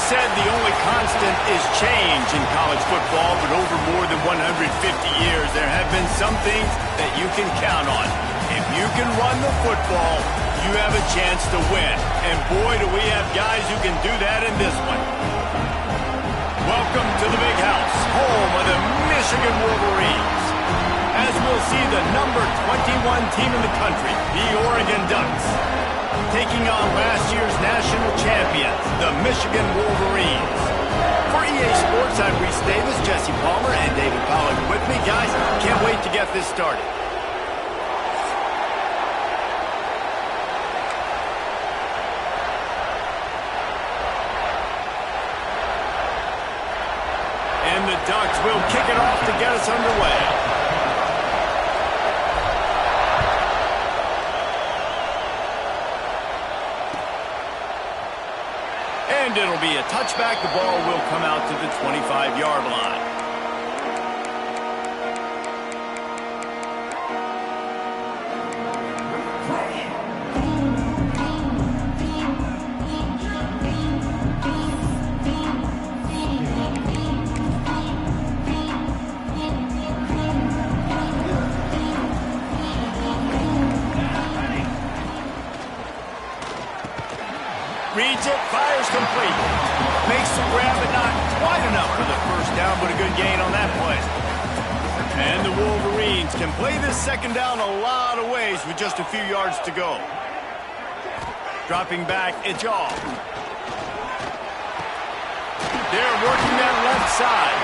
said the only constant is change in college football, but over more than 150 years, there have been some things that you can count on. If you can run the football, you have a chance to win. And boy, do we have guys who can do that in this one. Welcome to the Big House, home of the Michigan Wolverines. As we'll see the number 21 team in the country, the Oregon Ducks, taking on last year's national champions, the Michigan Wolverines. For EA Sports, I'm Reese Davis, Jesse Palmer, and David Pollack with me. Guys, can't wait to get this started. And the Ducks will kick it off to get us underway. And it'll be a touchback. The ball will come out to the 25-yard line. Reads it, fires complete. Makes the grab, but not quite enough for the first down, but a good gain on that play. And the Wolverines can play this second down a lot of ways with just a few yards to go. Dropping back, it's off. They're working that left side.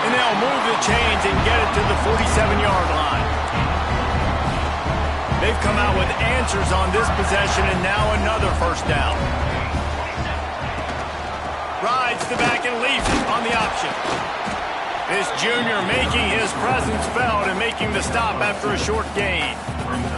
And they'll move the chains and get it to the 47-yard line. They've come out with answers on this possession, and now another first down. Rides the back and leaves it on the option. This junior making his presence felt and making the stop after a short gain.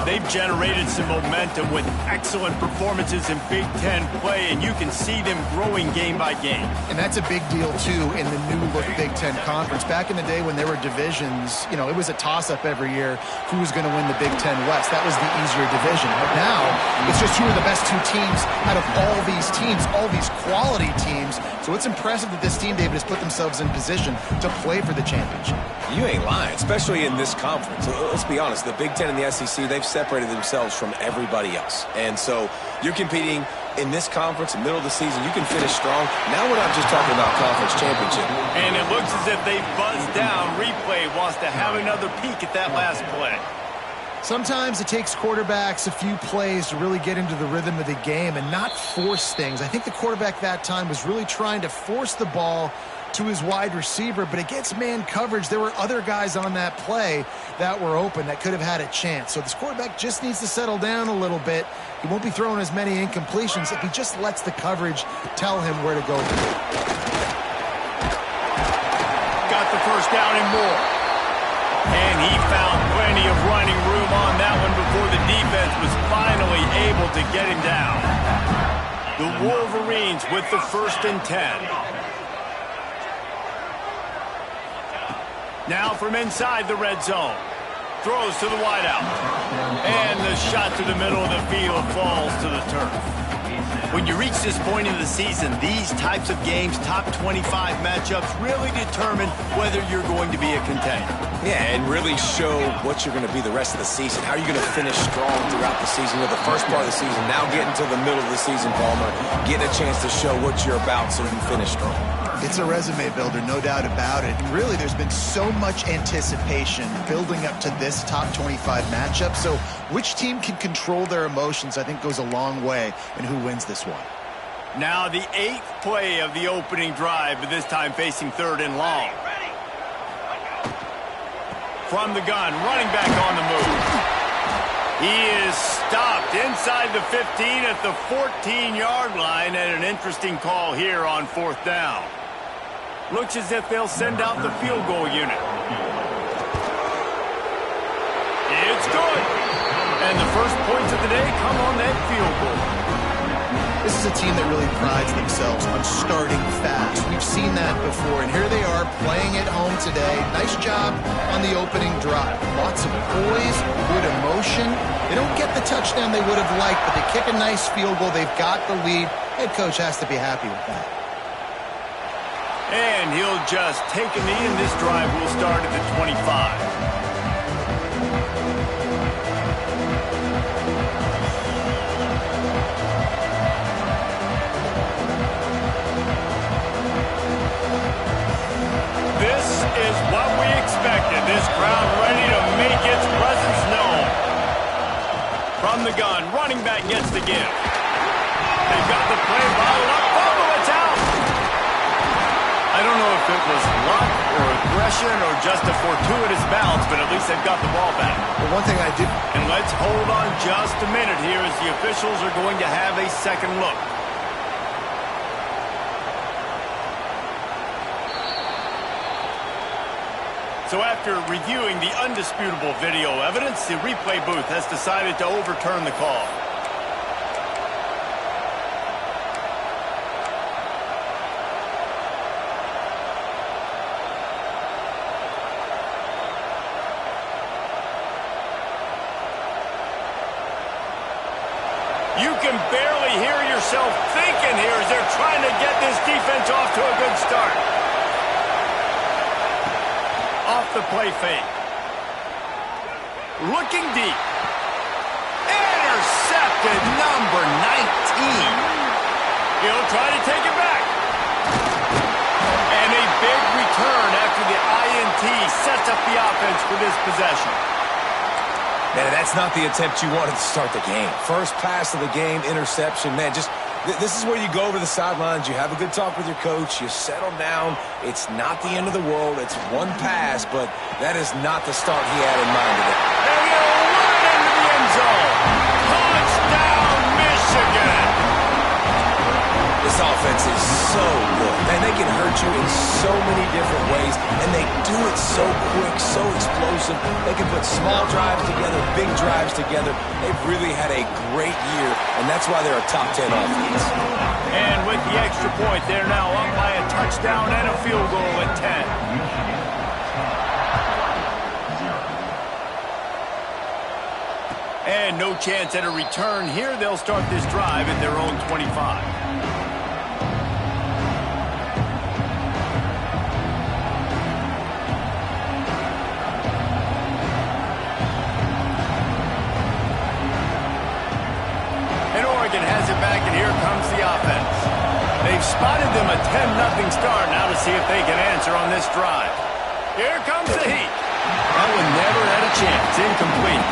They've generated some momentum with excellent performances in Big Ten play, and you can see them growing game by game. And that's a big deal, too, in the new-look Big Ten Conference. Back in the day when there were divisions, you know, it was a toss-up every year who was going to win the Big Ten West. That was the easier division. But now, it's just who are the best two teams out of all these teams, all these quality teams. So it's impressive that this team, David, has put themselves in position to play for the championship. You ain't lying, especially in this conference. Let's be honest, the Big Ten and the SEC, they've separated themselves from everybody else. And so you're competing in this conference, in the middle of the season, you can finish strong. Now we're not just talking about conference championship. And it looks as if they buzzed down. Replay wants to have another peek at that last play. Sometimes it takes quarterbacks a few plays to really get into the rhythm of the game and not force things. I think the quarterback that time was really trying to force the ball to his wide receiver, but against man coverage, there were other guys on that play that were open that could have had a chance. So this quarterback just needs to settle down a little bit. He won't be throwing as many incompletions if he just lets the coverage tell him where to go. Got the first down and more. And he found plenty of running room on that one before the defense was finally able to get him down. The Wolverines with the 1st and 10. Now from inside the red zone. Throws to the wideout. And the shot to the middle of the field falls to the turf. When you reach this point in the season, these types of games, top 25 matchups, really determine whether you're going to be a contender. Yeah, and really show what you're going to be the rest of the season. How are you going to finish strong throughout the season? The first part of the season, now getting to the middle of the season, Palmer, getting a chance to show what you're about so you can finish strong. It's a resume builder, no doubt about it. And really, there's been so much anticipation building up to this top 25 matchup. So which team can control their emotions, I think, goes a long way in who wins this one. Now the 8th play of the opening drive, but this time facing 3rd and long. From the gun, running back on the move. He is stopped inside the 15 at the 14-yard line, and an interesting call here on 4th down. Looks as if they'll send out the field goal unit. It's good. And the first points of the day come on that field goal. This is a team that really prides themselves on starting fast. We've seen that before, and here they are playing at home today. Nice job on the opening drive. Lots of poise, good emotion. They don't get the touchdown they would have liked, but they kick a nice field goal. They've got the lead. Head coach has to be happy with that. And he'll just take a knee, and this drive will start at the 25. This is what we expected. This crowd ready to make its presence known. From the gun, running back gets the give. They've got the play bottled up. Fumble, it's out. I don't know if it was luck or aggression or just a fortuitous bounce, but at least they've got the ball back. Well, one thing I did... And let's hold on just a minute here as the officials are going to have a second look. So after reviewing the undisputable video evidence, the replay booth has decided to overturn the call. You can barely hear yourself thinking here as they're trying to get this defense off to a good start. Off the play fake. Looking deep. Intercepted, number 19. He'll try to take it back. And a big return after the INT sets up the offense for this possession. Man, that's not the attempt you wanted to start the game. First pass of the game, interception. Man, just this is where you go over the sidelines. You have a good talk with your coach. You settle down. It's not the end of the world. It's one pass, but that is not the start he had in mind today. And he'll run into the end zone. Touchdown, Michigan. This offense is so good. Man, they can hurt you in so many different ways, and they do it so quick, so explosive. They can put small drives together, big drives together. They've really had a great year, and that's why they're a top 10 offense. And with the extra point, they're now up by a touchdown and a field goal at 10. And no chance at a return here. They'll start this drive at their own 25. Has it back, and here comes the offense. They've spotted them a 10-0 start. Now to see if they can answer on this drive. Here comes the heat. That one never had a chance. Incomplete.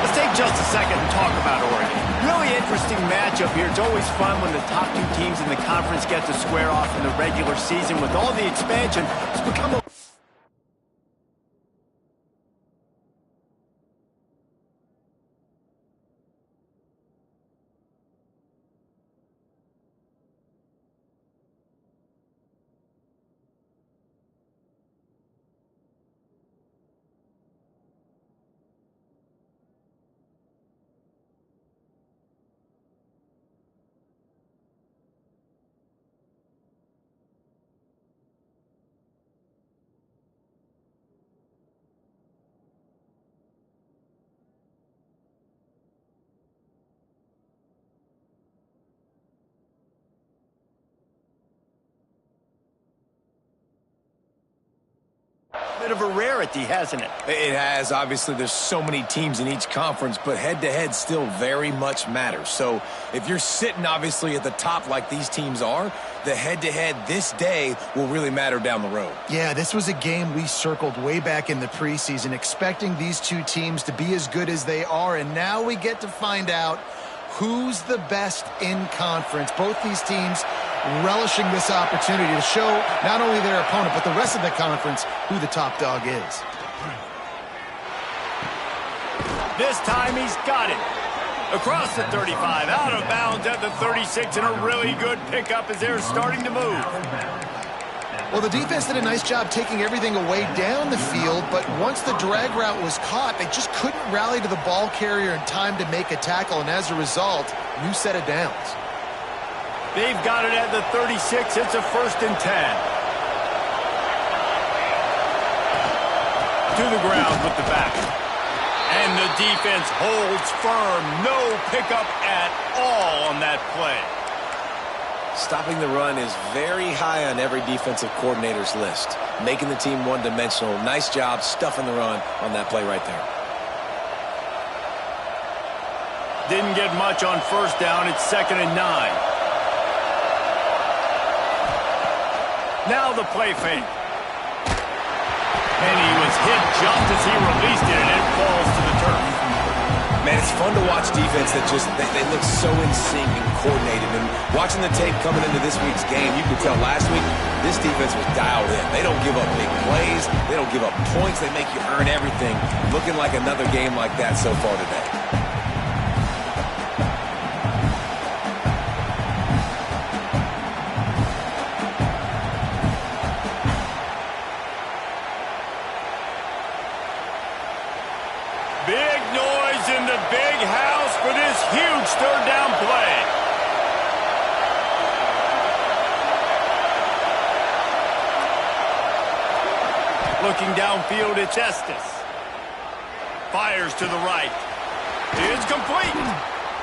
Let's take just a second and talk about Oregon. Really interesting matchup here. It's always fun when the top two teams in the conference get to square off in the regular season. With all the expansion, it's become a... bit of a rarity, hasn't it? It has. Obviously, there's so many teams in each conference, but head-to-head still very much matters. So if you're sitting, obviously, at the top like these teams are, the head-to-head this day will really matter down the road. Yeah, this was a game we circled way back in the preseason, expecting these two teams to be as good as they are, and now we get to find out who's the best in conference. Both these teams relishing this opportunity to show not only their opponent, but the rest of the conference who the top dog is. This time he's got it. Across the 35, out of bounds at the 36, and a really good pickup as they're starting to move. Well, the defense did a nice job taking everything away down the field, but once the drag route was caught, they just couldn't rally to the ball carrier in time to make a tackle, and as a result, new set of downs. They've got it at the 36. It's a 1st and 10. To the ground with the back. And the defense holds firm. No pickup at all on that play. Stopping the run is very high on every defensive coordinator's list. Making the team one-dimensional. Nice job stuffing the run on that play right there. Didn't get much on first down. It's 2nd and 9. Now the play fake. And he was hit just as he released it, and it falls to the turf. Man, it's fun to watch defense that just, they look so in sync and coordinated. And watching the tape coming into this week's game, you could tell last week this defense was dialed in. They don't give up big plays. They don't give up points. They make you earn everything. Looking like another game like that so far today. Big noise in the big house for this huge 3rd down play. Looking downfield, it's Estes. Fires to the right. It's complete.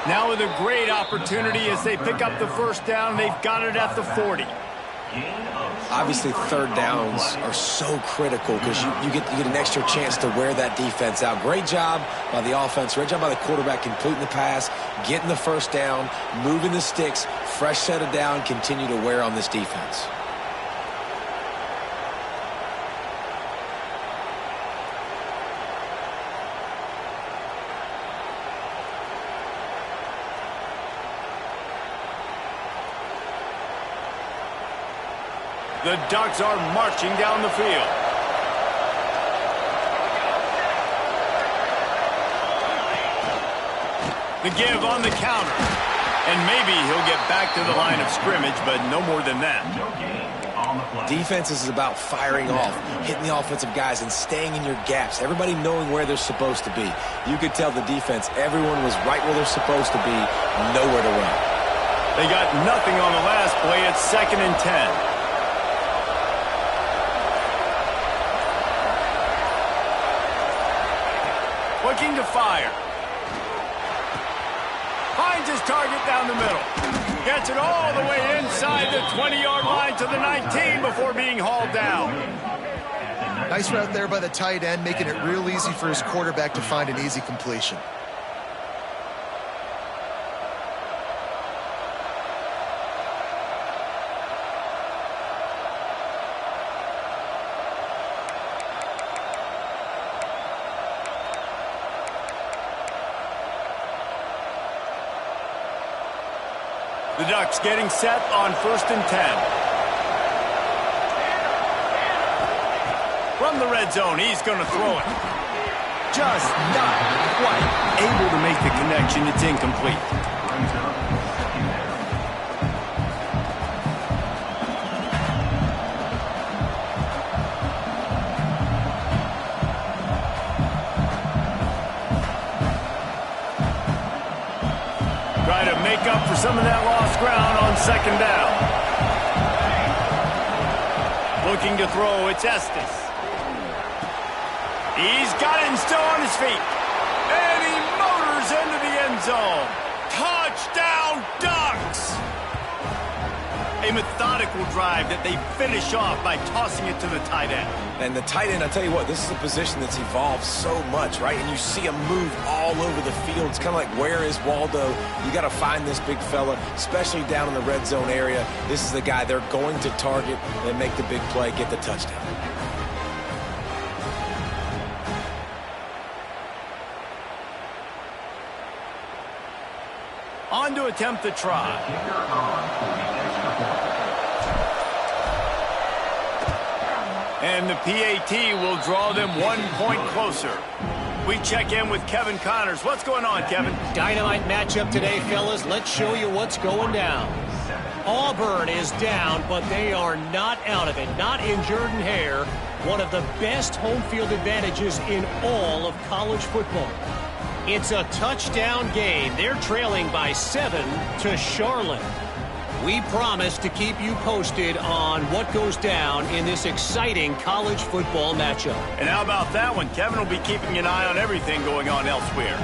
Now with a great opportunity as they pick up the 1st down. They've got it at the 40. Obviously, 3rd downs are so critical because you get an extra chance to wear that defense out. Great job by the offense. Great job by the quarterback completing the pass, getting the 1st down, moving the sticks, fresh set of down, continue to wear on this defense. The Ducks are marching down the field. The give on the counter. And maybe he'll get back to the line of scrimmage, but no more than that. Defense is about firing off, hitting the offensive guys, and staying in your gaps. Everybody knowing where they're supposed to be. You could tell the defense, everyone was right where they're supposed to be, nowhere to run. They got nothing on the last play. It's 2nd and 10. Looking to fire. Finds his target down the middle. Gets it all the way inside the 20-yard line to the 19 before being hauled down. Nice route there by the tight end, making it real easy for his quarterback to find an easy completion. The Ducks getting set on 1st and 10. From the red zone, he's going to throw it. Just not quite able to make the connection. It's incomplete. Try to make up for some of that lost ground on 2nd down. Looking to throw, it's Estes. He's got it and still on his feet. And he motors into the end zone. Touchdown, Ducks! A methodical drive that they finish off by tossing it to the tight end. And the tight end, I tell you what, this is a position that's evolved so much, right? And you see him move all over the field. It's kind of like, where is Waldo? You got to find this big fella, especially down in the red zone area. This is the guy they're going to target and make the big play, get the touchdown. On to attempt the try. And the PAT will draw them 1 point closer. We check in with Kevin Connors. What's going on, Kevin? Dynamite matchup today, fellas. Let's show you what's going down. Auburn is down, but they are not out of it. Not in Jordan Hare. One of the best home field advantages in all of college football. It's a touchdown game. They're trailing by 7 to Charlotte. We promise to keep you posted on what goes down in this exciting college football matchup. And how about that one? Kevin will be keeping an eye on everything going on elsewhere.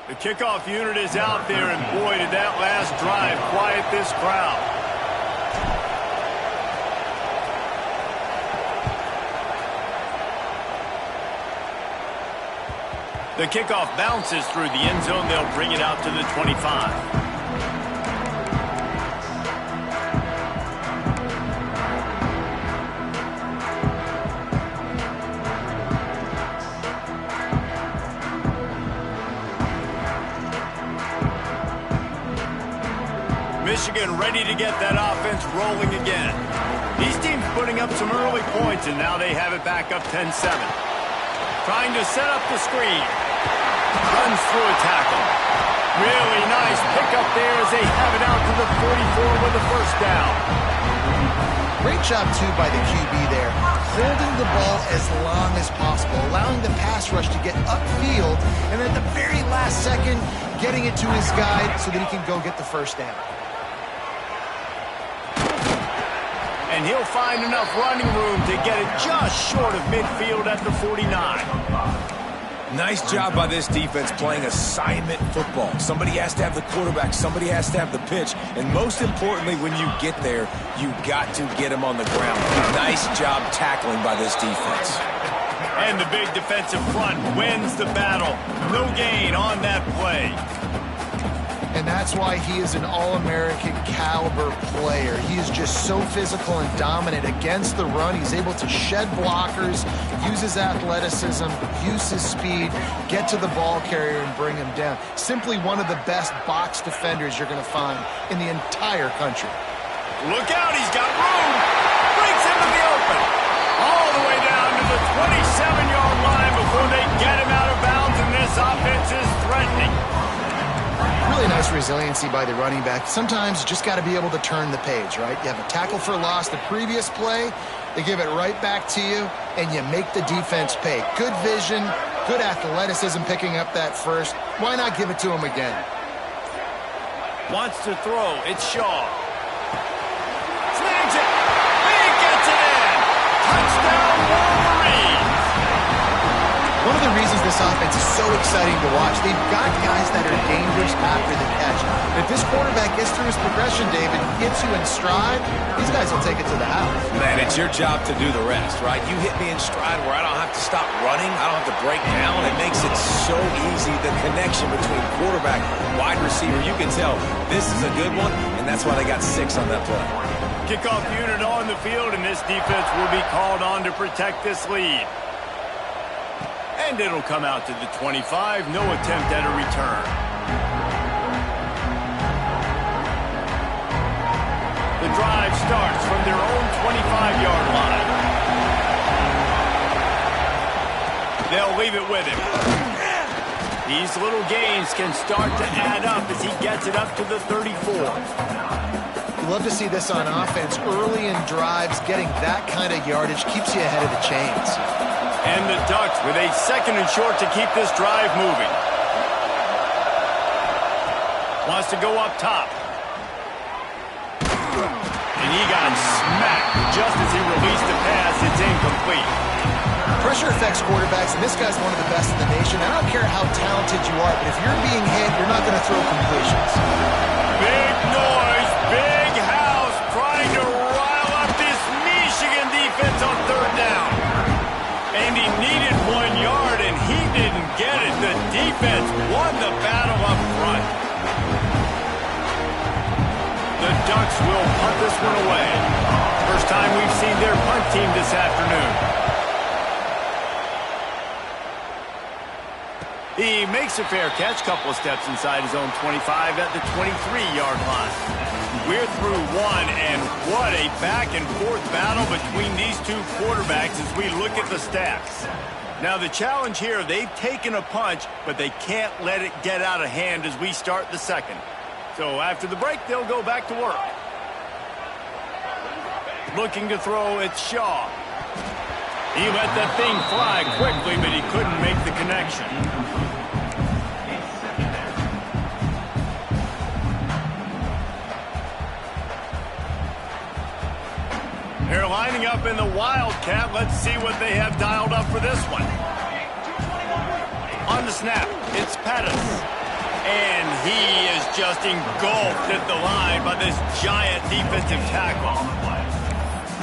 The The kickoff unit is out there, and boy, did that last drive quiet this crowd. The kickoff bounces through the end zone. They'll bring it out to the 25. Michigan ready to get that offense rolling again. These teams putting up some early points, and now they have it back up 10-7. Trying to set up the screen. Runs through a tackle. Really nice pickup there as they have it out to the 44 with the first down. Great job, too, by the QB there. Holding the ball as long as possible, allowing the pass rush to get upfield, and at the very last second, getting it to his guy so that he can go get the first down. And he'll find enough running room to get it just short of midfield at the 49. Nice job by this defense playing assignment football. Somebody has to have the quarterback, somebody has to have the pitch, and most importantly, when you get there, you got to get him on the ground. Nice job tackling by this defense. And the big defensive front wins the battle. No gain on that play. And that's why he is an All-American caliber player. He is just so physical and dominant against the run. He's able to shed blockers, use his athleticism, use his speed, get to the ball carrier and bring him down. Simply one of the best box defenders you're going to find in the entire country. Look out, he's got room. Breaks into the open. All the way down to the 27-yard line before they get him out of bounds, and this offense is threatening. Really nice resiliency by the running back. Sometimes you just got to be able to turn the page, right? You have a tackle for loss the previous play, they give it right back to you, and you make the defense pay. Good vision, good athleticism picking up that first. Why not give it to him again? Wants to throw. It's Shaw. Snags it. He gets it in. Touchdown, Wolverines. One of the reasons this offense is so exciting to watch, they've got guys that are dangerous after the catch. And if this quarterback gets through his progression, David, gets you in stride, these guys will take it to the house. Man, it's your job to do the rest, right? You hit me in stride where I don't have to stop running. I don't have to break down. It makes it so easy, the connection between quarterback, wide receiver. You can tell this is a good one, and that's why they got 6 on that play. Kickoff unit on the field, and this defense will be called on to protect this lead. And it'll come out to the 25. No attempt at a return. The drive starts from their own 25-yard line. They'll leave it with him. These little gains can start to add up as he gets it up to the 34. You love to see this on offense. Early in drives, getting that kind of yardage keeps you ahead of the chains. And the Ducks with a 2nd and short to keep this drive moving. Wants to go up top. And he got smacked just as he released the pass. It's incomplete. Pressure affects quarterbacks, and this guy's one of the best in the nation. I don't care how talented you are, but if you're being hit, you're not going to throw completions. Big noise, big house, trying to rile up this Michigan defense on 3rd down. And he needed 1 yard, and he didn't get it. The defense won the battle up front. The Ducks will punt this one away. First time we've seen their punt team this afternoon. He makes a fair catch, couple of steps inside his own 25 at the 23-yard line. We're through 1, and what a back-and-forth battle between these two quarterbacks as we look at the stats. Now, the challenge here, they've taken a punch, but they can't let it get out of hand as we start the 2nd. So after the break, they'll go back to work. Looking to throw, it's Shaw. He let that thing fly quickly, but he couldn't make the connection. They're lining up in the Wildcat. Let's see what they have dialed up for this one. On the snap, it's Pettis. And he is just engulfed at the line by this giant defensive tackle.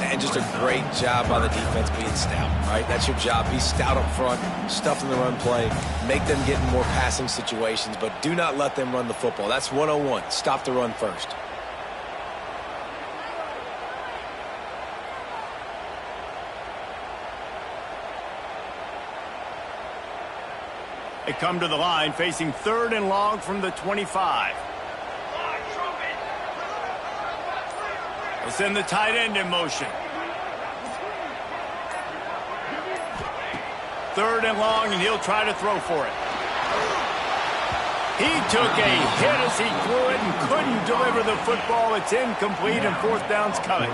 And just a great job by the defense being stout, right? That's your job. Be stout up front, stuff in the run play, make them get in more passing situations, but do not let them run the football. That's 101. Stop the run first. They come to the line facing 3rd and long from the 25. They'll send the tight end in motion. 3rd and long, and he'll try to throw for it. He took a hit as he threw it and couldn't deliver the football. It's incomplete, and 4th down's coming.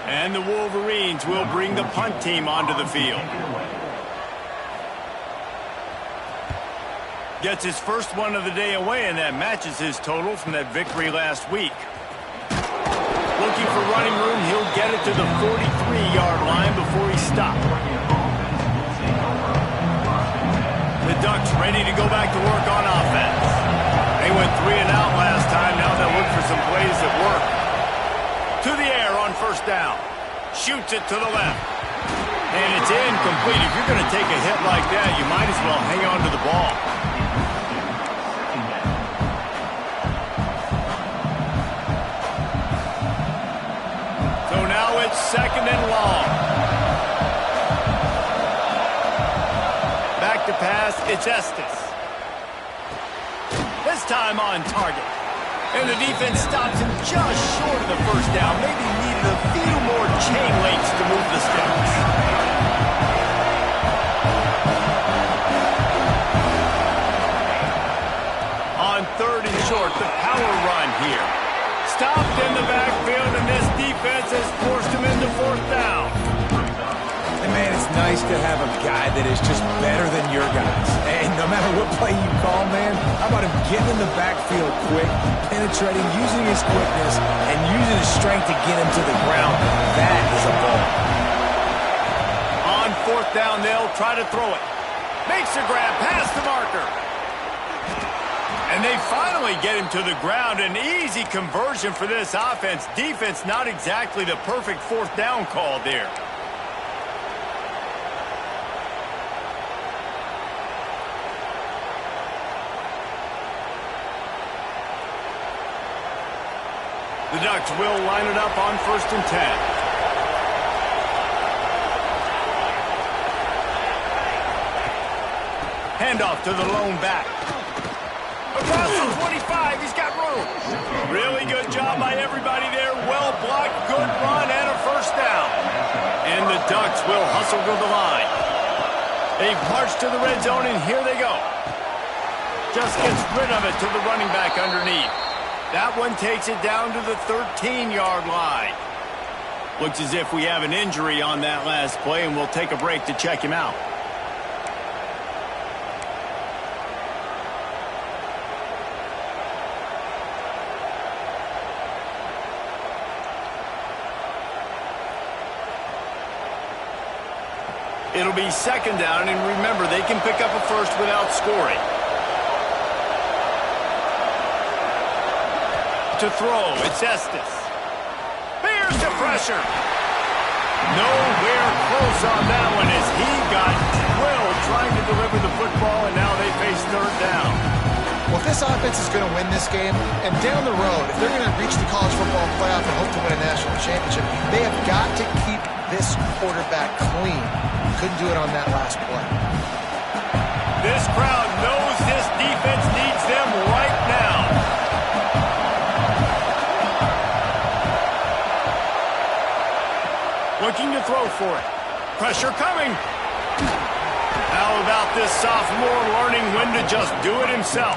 And the Wolverines will bring the punt team onto the field. Gets his first one of the day away, and that matches his total from that victory last week. Looking for running room, he'll get it to the 43-yard line before he stopped. The Ducks ready to go back to work on offense. They went 3 and out last time. Now they'll look for some plays that work. To the air on 1st down. Shoots it to the left. And it's incomplete. If you're going to take a hit like that, you might as well hang on to the ball. So now it's 2nd and long. Back to pass, it's Estes. This time on target. And the defense stops him just short of the 1st down. Maybe needed a few more chain links to move the sticks. On 3rd and short, the power run here. Stopped in the backfield, and this defense has forced him into 4th down. And man, it's nice to have a guy that is just better than your guys. And no matter what play you call, man, how about him getting in the backfield quick, penetrating, using his quickness, and using his strength to get him to the ground. That is a ball. On 4th down, they'll try to throw it. Makes a grab past the marker. And they finally get him to the ground. An easy conversion for this offense. Defense, not exactly the perfect 4th down call there. The Ducks will line it up on 1st and 10. Handoff to the lone back. Across the 25, he's got room. Really good job by everybody there. Well blocked, good run, and a 1st down. And the Ducks will hustle to the line. They've marched to the red zone, and here they go. Just gets rid of it to the running back underneath. That one takes it down to the 13-yard line. Looks as if we have an injury on that last play, and we'll take a break to check him out. It'll be 2nd down, and remember, they can pick up a 1st without scoring. To throw, it's Estes. Here's the pressure. Nowhere close on that one as he got drilled trying to deliver the football, and now they face 3rd down. Well, if this offense is going to win this game, and down the road, if they're going to reach the college football playoff and hope to win a national championship, they have got to keep this quarterback clean. Couldn't do it on that last play. This crowd knows this defense needs them right now. Looking to throw for it. Pressure coming. How about this sophomore learning when to just do it himself?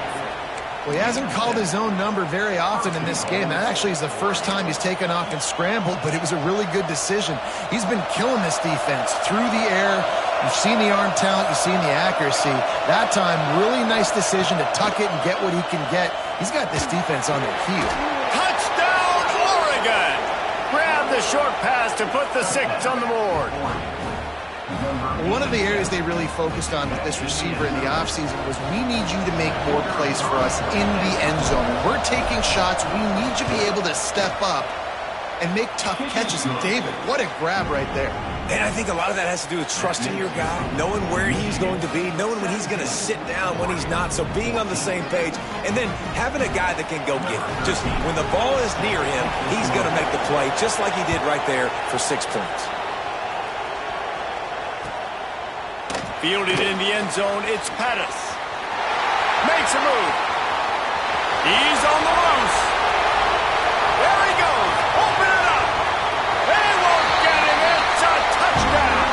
Well, he hasn't called his own number very often in this game. That actually is the first time he's taken off and scrambled, but it was a really good decision. He's been killing this defense through the air. You've seen the arm talent. You've seen the accuracy. That time, really nice decision to tuck it and get what he can get. He's got this defense on their heel. Touchdown, Oregon! Grab the short pass to put the 6 on the board. One of the areas they really focused on with this receiver in the offseason was we need you to make more plays for us in the end zone. When we're taking shots, we need you to be able to step up and make tough catches. And David, what a grab right there. And I think a lot of that has to do with trusting your guy, knowing where he's going to be, knowing when he's going to sit down, when he's not. So being on the same page, and then having a guy that can go get it. Just when the ball is near him, he's going to make the play, just like he did right there for 6 points. Fielded in the end zone, it's Pettis. Makes a move. He's on the loose. There he goes. Open it up. They won't get him. It's a touchdown.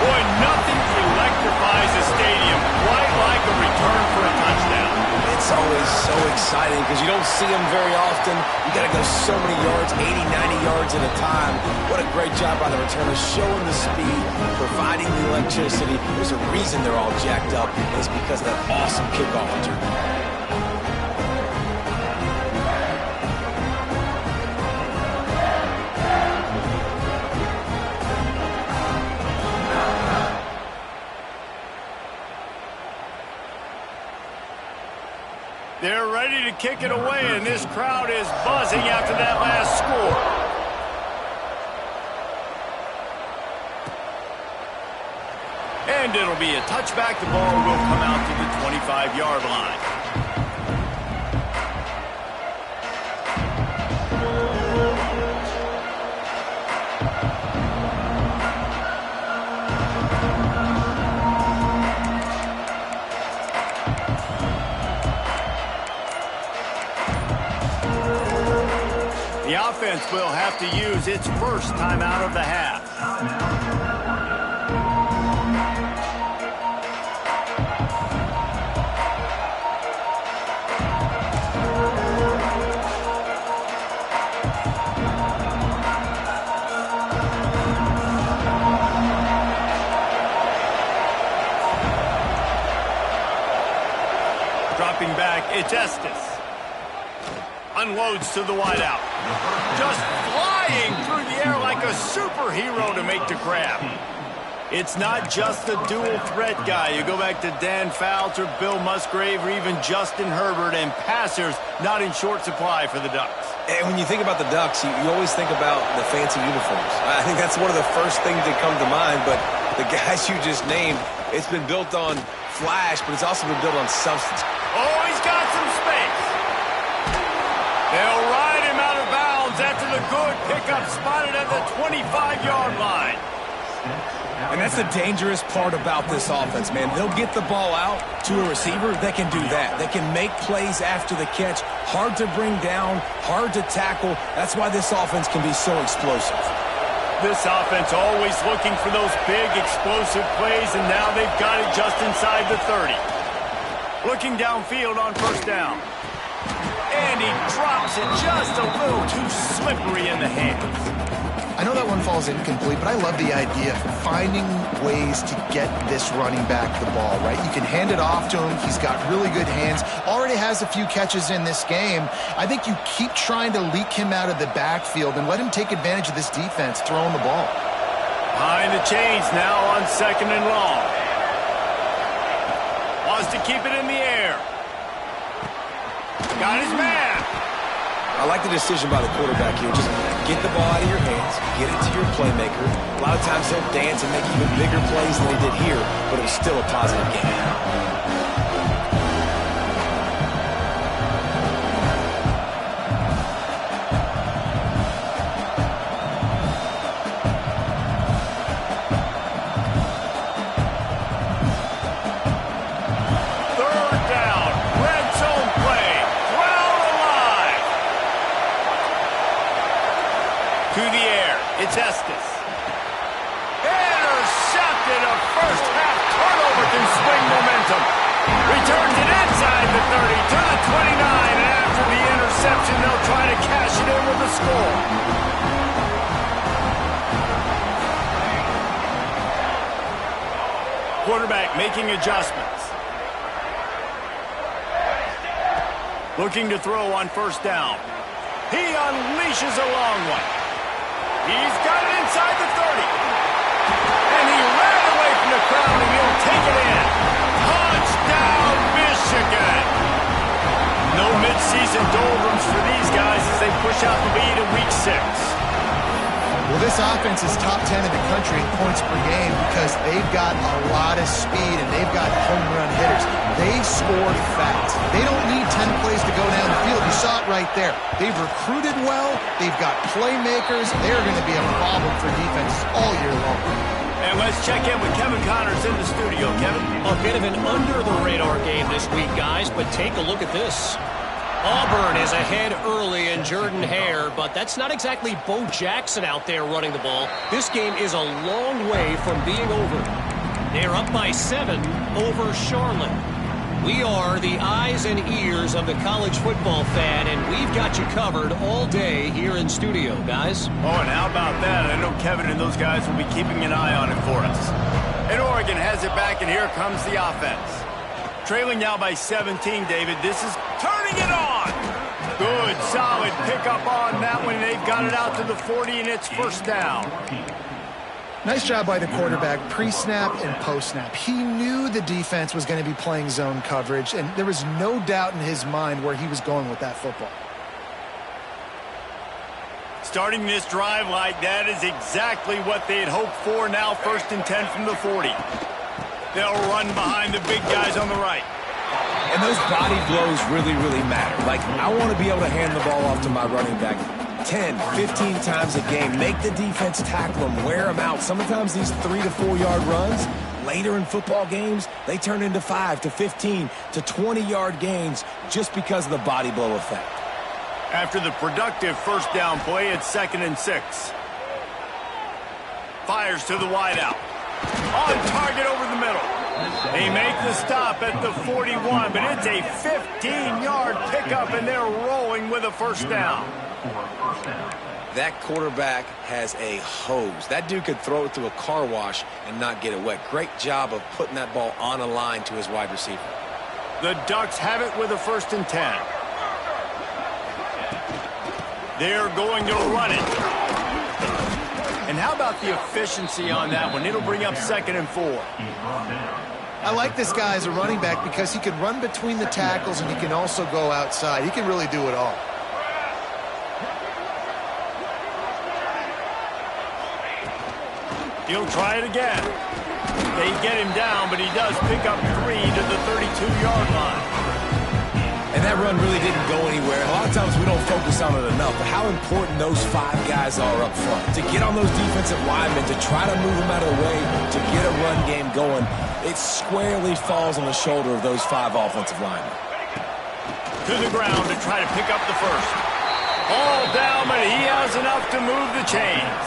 Boy, nothing electrifies a stadium quite like a return for a touchdown. It's always so exciting because you don't see them very often. You got to go so many yards, 80, 90 yards at a time. What a great job by the returner, showing the speed, providing the electricity. There's a reason they're all jacked up. It's because of that awesome kickoff return. They're ready to kick it away, and this crowd is buzzing after that last score. And it'll be a touchback. The ball will come out to the 25-yard line. The offense will have to use its first timeout of the half. Dropping back, it's Estes. Unloads to the wideout. Just flying through the air like a superhero to make the grab. It's not just the dual threat guy. You go back to Dan Fouts or Bill Musgrave or even Justin Herbert, and passers not in short supply for the Ducks. And when you think about the Ducks, you always think about the fancy uniforms. I think that's one of the first things that come to mind, but the guys you just named, it's been built on flash, but it's also been built on substance. Oh, he's got some space. They'll ride him out of bounds after the good pickup spotted at the 25-yard line. And that's the dangerous part about this offense, man. They'll get the ball out to a receiver that can do that. They can make plays after the catch. Hard to bring down, hard to tackle. That's why this offense can be so explosive. This offense always looking for those big, explosive plays, and now they've got it just inside the 30. Looking downfield on first down. And he drops it just a little too slippery in the hands. I know that one falls incomplete, but I love the idea of finding ways to get this running back the ball, right? You can hand it off to him. He's got really good hands. Already has a few catches in this game. I think you keep trying to leak him out of the backfield and let him take advantage of this defense throwing the ball. Behind the chains now on 2nd and long. Wants to keep it in the air. Got his man. I like the decision by the quarterback here. Just get the ball out of your hands, get it to your playmaker. A lot of times he'll dance and make even bigger plays than he did here, but it was still a positive game. To the air, it's Estes. Intercepted, a first-half turnover can swing momentum. Returns it inside the 30 to the 29, and after the interception, they'll try to cash it in with a score. Quarterback making adjustments. Looking to throw on first down. He unleashes a long one. He's got it inside the 30. And he ran away from the crowd, and he'll take it in. Touchdown, Michigan! No midseason doldrums for these guys as they push out the lead in Week 6. Well, this offense is top 10 in the country in points per game because they've got a lot of speed and they've got home run hitters. They score fast. They don't need 10 plays to go down the field. You saw it right there. They've recruited well. They've got playmakers. They're going to be a problem for defenses all year long. And let's check in with Kevin Connors in the studio. Kevin? A bit of an under-the-radar game this week, guys, but take a look at this. Auburn is ahead early in Jordan-Hare, but that's not exactly Bo Jackson out there running the ball. This game is a long way from being over. They're up by 7 over Charlotte. We are the eyes and ears of the college football fan, and we've got you covered all day here in studio, guys. Oh, and how about that? I know Kevin and those guys will be keeping an eye on it for us. And Oregon has it back, and here comes the offense. Trailing now by 17, David. This is turning it on. Good, solid pickup on that one. They've got it out to the 40, and it's first down. Nice job by the quarterback, pre-snap and post-snap. He knew the defense was going to be playing zone coverage, and there was no doubt in his mind where he was going with that football. Starting this drive like that is exactly what they had hoped for. Now 1st and 10 from the 40. They'll run behind the big guys on the right. And those body blows really, really matter. Like, I want to be able to hand the ball off to my running back 10, 15 times a game. Make the defense tackle them, wear them out. Sometimes these 3 to 4 yard runs, later in football games, they turn into 5 to 15 to 20 yard gains just because of the body blow effect. After the productive first down play, it's 2nd and 6. Fires to the wideout. On target over the middle. They make the stop at the 41, but it's a 15-yard pickup, and they're rolling with a first down. That quarterback has a hose. That dude could throw it through a car wash and not get it wet. Great job of putting that ball on a line to his wide receiver. The Ducks have it with a 1st and 10. They're going to run it. And how about the efficiency on that one? It'll bring up 2nd and 4. I like this guy as a running back because he can run between the tackles and he can also go outside. He can really do it all. He'll try it again. They get him down, but he does pick up 3 to the 32-yard line. And that run really didn't go anywhere. A lot of times we don't focus on it enough, but how important those 5 guys are up front. To get on those defensive linemen, to try to move them out of the way, to get a run game going, it squarely falls on the shoulder of those 5 offensive linemen. To the ground to try to pick up the first. All down, but he has enough to move the chains.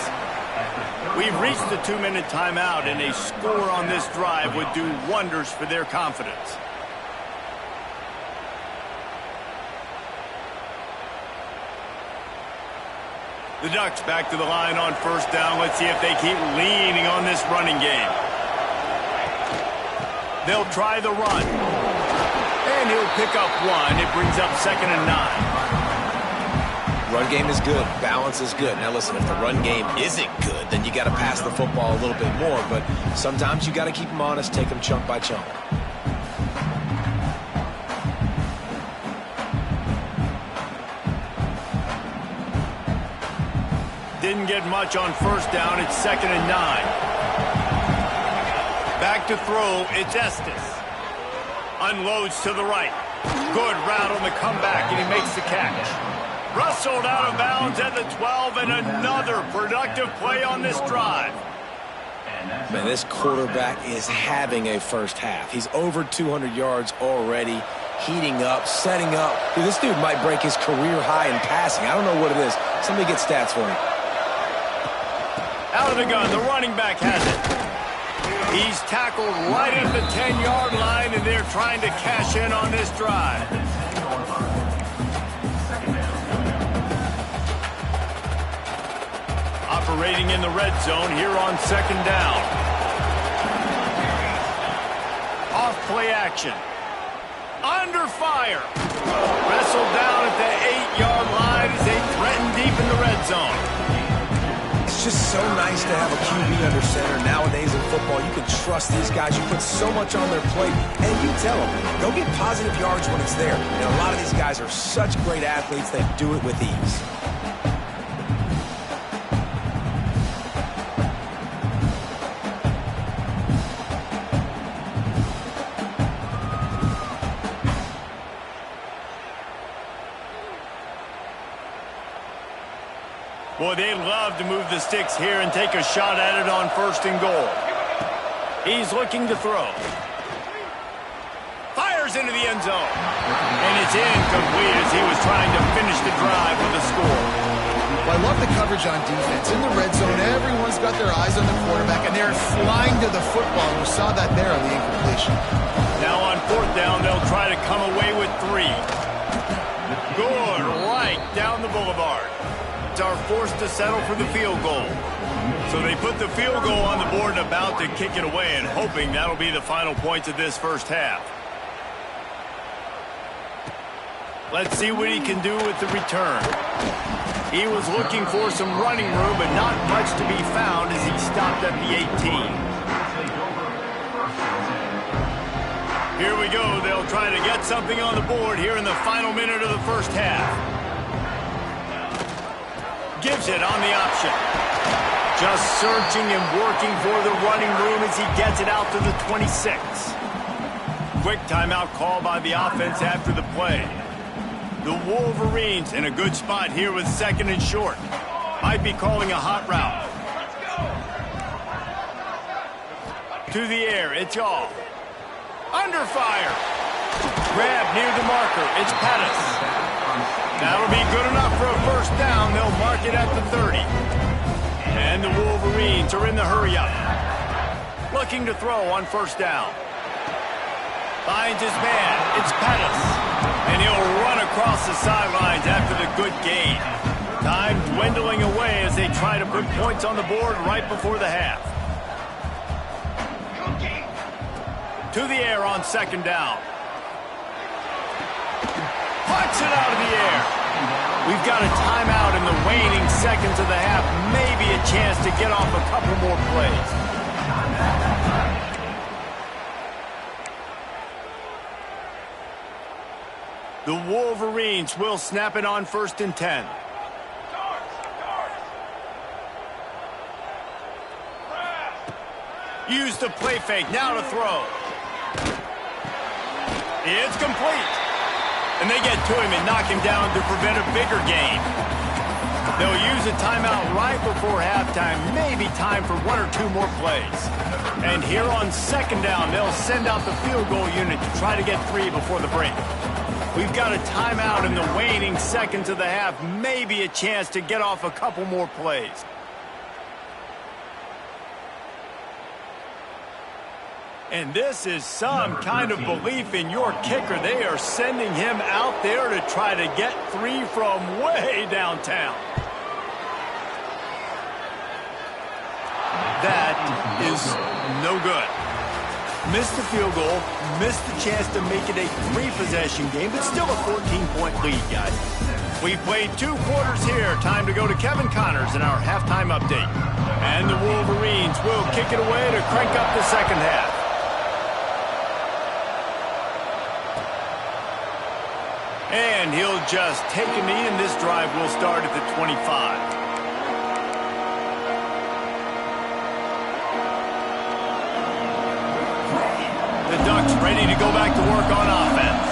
We've reached the 2-minute timeout, and a score on this drive would do wonders for their confidence. The Ducks back to the line on first down. Let's see if they keep leaning on this running game. They'll try the run. And he'll pick up 1. It brings up 2nd and 9. Run game is good. Balance is good. Now listen, if the run game isn't good, then you got to pass the football a little bit more. But sometimes you got to keep them honest, take them chunk by chunk. Didn't get much on first down. It's 2nd and 9. Back to throw. It's Estes. Unloads to the right. Good route on the comeback, and he makes the catch. Rustled out of bounds at the 12, and another productive play on this drive. Man, this quarterback is having a first half. He's over 200 yards already, heating up, setting up. Dude, this dude might break his career high in passing. I don't know what it is. Somebody get stats for me. Out of the gun, the running back has it. He's tackled right at the 10-yard line, and they're trying to cash in on this drive. Operating in the red zone here on 2nd down. Off play action. Under fire. Wrestled down at the 8-yard line as they threaten deep in the red zone. It's just so nice to have a QB under center. Nowadays in football, you can trust these guys. You put so much on their plate, and you tell them, go get positive yards when it's there. And a lot of these guys are such great athletes, they do it with ease. Boy, they'd love to move the sticks here and take a shot at it on 1st and goal. He's looking to throw. Fires into the end zone. And it's incomplete as he was trying to finish the drive with a score. Well, I love the coverage on defense. In the red zone, everyone's got their eyes on the quarterback, and they're flying to the football. And we saw that there on the incompletion. Now on 4th down, they'll try to come away with 3. Good, right down the boulevard. Are forced to settle for the field goal. So they put the field goal on the board and about to kick it away, and hoping that'll be the final points of this first half. Let's see what he can do with the return. He was looking for some running room, but not much to be found as he stopped at the 18. Here we go. They'll try to get something on the board here in the final minute of the first half. Gives it on the option. Just searching and working for the running room as he gets it out to the 26. Quick timeout call by the offense after the play. The Wolverines in a good spot here with 2nd and short. Might be calling a hot route. To the air, it's all. Under fire. Grab near the marker, it's Pettis. That'll be good enough for a 1st down. They'll mark it at the 30. And the Wolverines are in the hurry-up. Looking to throw on 1st down. Finds his man. It's Pettis. And he'll run across the sidelines after the good gain. Time dwindling away as they try to put points on the board right before the half. To the air on 2nd down. Puts it out of the air. We've got a timeout in the waning seconds of the half. Maybe a chance to get off a couple more plays. The Wolverines will snap it on 1st and 10. Use the play fake. Now to throw. It's complete. And they get to him and knock him down to prevent a bigger gain. They'll use a timeout right before halftime. Maybe time for 1 or 2 more plays. And here on 2nd down, they'll send out the field goal unit to try to get 3 before the break. We've got a timeout in the waning seconds of the half. Maybe a chance to get off a couple more plays. And this is some kind of belief in your kicker. They are sending him out there to try to get 3 from way downtown. That is no good. Missed the field goal, missed the chance to make it a 3-possession game, but still a 14-point lead, guys. We've played 2 quarters here. Time to go to Kevin Connors in our halftime update. And the Wolverines will kick it away to crank up the second half. And he'll just take a knee, and this drive will start at the 25. The Ducks ready to go back to work on offense.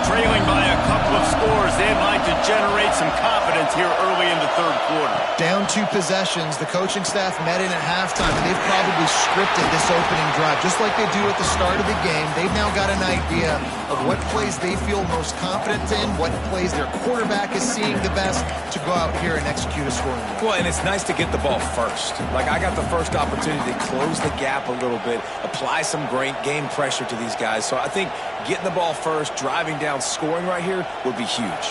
Trailing by a couple of scores, they'd like to generate some confidence here early in the 3rd quarter. Down 2 possessions, the coaching staff met in at halftime, and they've probably scripted this opening drive. Just like they do at the start of the game, they've now got an idea of what plays they feel most confident in, what plays their quarterback is seeing the best to go out here and execute a scoring drive. Well, and it's nice to get the ball first. Like, I got the first opportunity to close the gap a little bit, apply some great game pressure to these guys. So I think getting the ball first, driving down, scoring right here would be huge.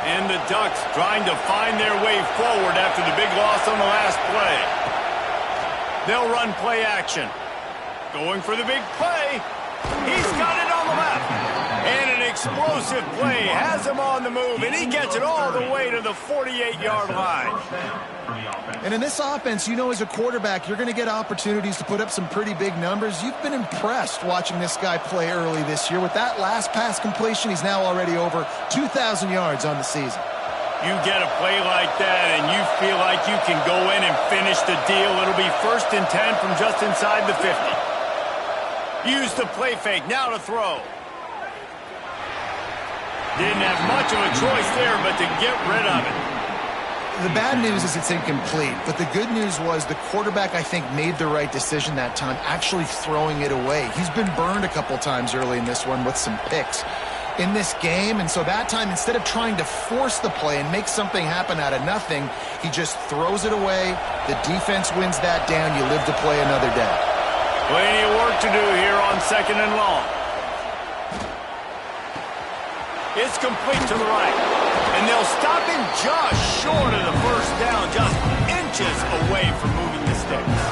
And the Ducks trying to find their way forward after the big loss on the last play. They'll run play action. Going for the big play. He's got it on the left. And an explosive play, has him on the move, and he gets it all the way to the 48-yard line. And in this offense, you know, as a quarterback, you're going to get opportunities to put up some pretty big numbers. You've been impressed watching this guy play early this year. With that last pass completion, he's now already over 2,000 yards on the season. You get a play like that, and you feel like you can go in and finish the deal. It'll be 1st and 10 from just inside the 50. Use the play fake, now to throw. Didn't have much of a choice there, but to get rid of it. The bad news is it's incomplete, but the good news was the quarterback, I think, made the right decision that time, actually throwing it away. He's been burned a couple times early in this one with some picks in this game, and so that time, instead of trying to force the play and make something happen out of nothing, he just throws it away. The defense wins that down. You live to play another day. Plenty of work to do here on 2nd and long. It's complete to the right, and they'll stop him just short of the 1st down, just inches away from moving the sticks.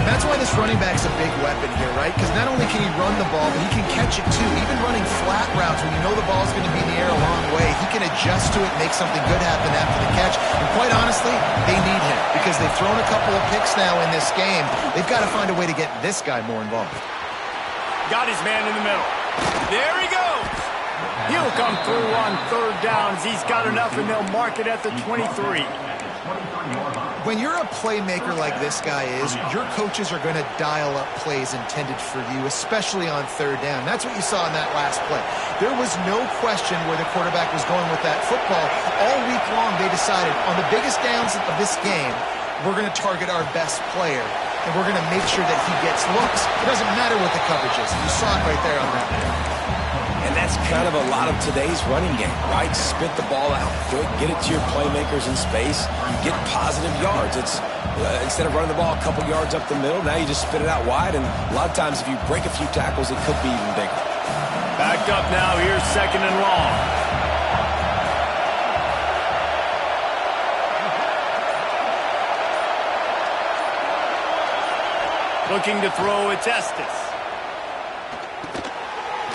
That's why this running back's a big weapon here, right? Because not only can he run the ball, but he can catch it too. Even running flat routes when you know the ball's going to be in the air a long way, he can adjust to it, make something good happen after the catch. And quite honestly, they need him because they've thrown a couple of picks now in this game. They've got to find a way to get this guy more involved. Got his man in the middle. There he goes. He'll come through on 3rd downs. He's got enough, and they'll mark it at the 23. When you're a playmaker like this guy is, your coaches are going to dial up plays intended for you, especially on 3rd down. That's what you saw in that last play. There was no question where the quarterback was going with that football. All week long, they decided on the biggest downs of this game, we're going to target our best player, and we're going to make sure that he gets looks. It doesn't matter what the coverage is. You saw it right there on that play. And that's kind of a lot of today's running game, right? Spit the ball out, get it to your playmakers in space, you get positive yards. It's instead of running the ball a couple yards up the middle, now you just spit it out wide, and a lot of times if you break a few tackles, it could be even bigger. Back up now, here's 2nd and long. Looking to throw, it's Estes.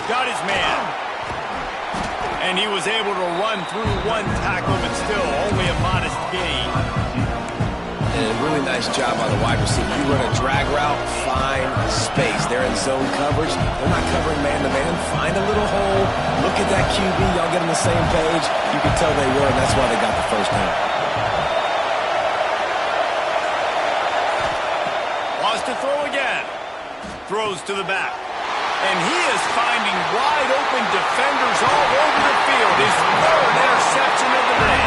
Got his man. And he was able to run through one tackle, but still only a modest gain. And a really nice job by the wide receiver. You run a drag route, find space. They're in zone coverage. They're not covering man-to-man. Find a little hole. Look at that QB. Y'all get on the same page. You can tell they were, and that's why they got the 1st down. Wants to throw again. Throws to the back. And he is finding wide-open defenders all over the field. His 3rd interception of the day.